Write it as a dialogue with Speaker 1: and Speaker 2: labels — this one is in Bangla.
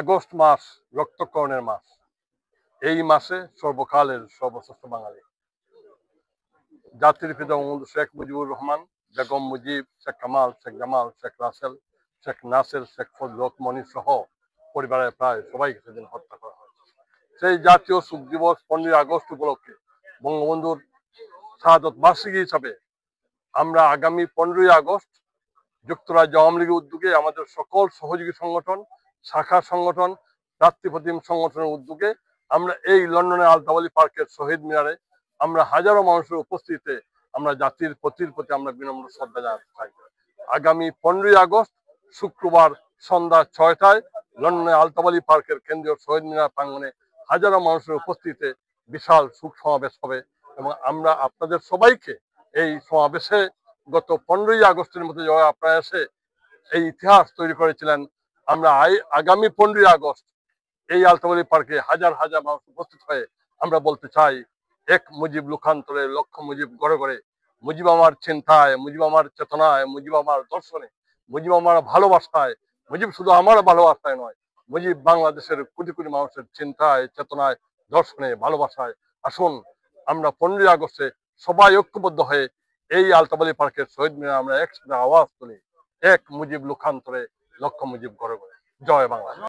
Speaker 1: আগস্ট মাস রক্তকরণের মাস। এই মাসে সর্বকালের সর্বশ্রেষ্ঠ বাঙালি জাতির পিতা বঙ্গবন্ধু শেখ মুজিবুর রহমান, বেগম মুজিব, শেখ কামাল, শেখ জামাল, শেখ রাসেল, শেখ নাসের, শেখ ফজলত মনির সহ পরিবারের প্রায় সবাইকে সেদিন হত্যা করা হয়। সেই জাতীয় শোক দিবস 15 আগস্ট উপলক্ষে বঙ্গবন্ধুর শাহাদত বার্ষিকী হিসাবে আমরা আগামী 15 আগস্ট যুক্তরাজ্য আওয়ামী লীগের উদ্যোগে আমাদের সকল সহযোগী সংগঠন, শাখা সংগঠন, প্রার্থীপ্রতিম সংগঠনের উদ্যোগে আমরা এই লন্ডনের আলতাবালি পার্কের শহীদ মিনারে আমরা হাজারো মানুষের উপস্থিতিতে আমরা জাতির প্রতি আমরা বিনম্র শ্রদ্ধা জানাতে চাই। আগামী 15 আগস্ট শুক্রবার সন্ধ্যা 6টায় লন্ডনের আলতাবালি পার্কের কেন্দ্রীয় শহীদ মিনার প্রাঙ্গণে হাজারো মানুষের উপস্থিতিতে বিশাল শোক সমাবেশ হবে এবং আমরা আপনাদের সবাইকে এই সমাবেশে গত 15 আগস্টের মধ্যে যারা আপনারা এসে এই ইতিহাস তৈরি করেছিলেন, আমরা আগামী 15 আগস্ট এই আলতাবালি পার্কে হাজার হাজার মানুষ উপস্থিত হয়ে আমরা বলতে চাই, এক মুজিব লোকান্তরে লক্ষ মুজিব গড়ে গড়ে, মুজিব আমার চিন্তায়, মুজিব আমার চেতনায়, মুজিব আমার দর্শনে, মুজিব আমার ভালোবাসায়, মুজিব শুধু আমার ভালোবাসায় নয়, মুজিব বাংলাদেশের কোটি কোটি মানুষের চিন্তায়, চেতনায়, দর্শনে, ভালোবাসায়। আসুন আমরা 15 আগস্টে সবাই ঐক্যবদ্ধ হয়ে এই আলতাবালি পার্কের শহীদ মিনারে আমরা একসাথে আওয়াজ তুলি, এক মুজিব লোকান্তরে লক্ষ মুজিব গড়ে গড়ে। জয় বাংলা।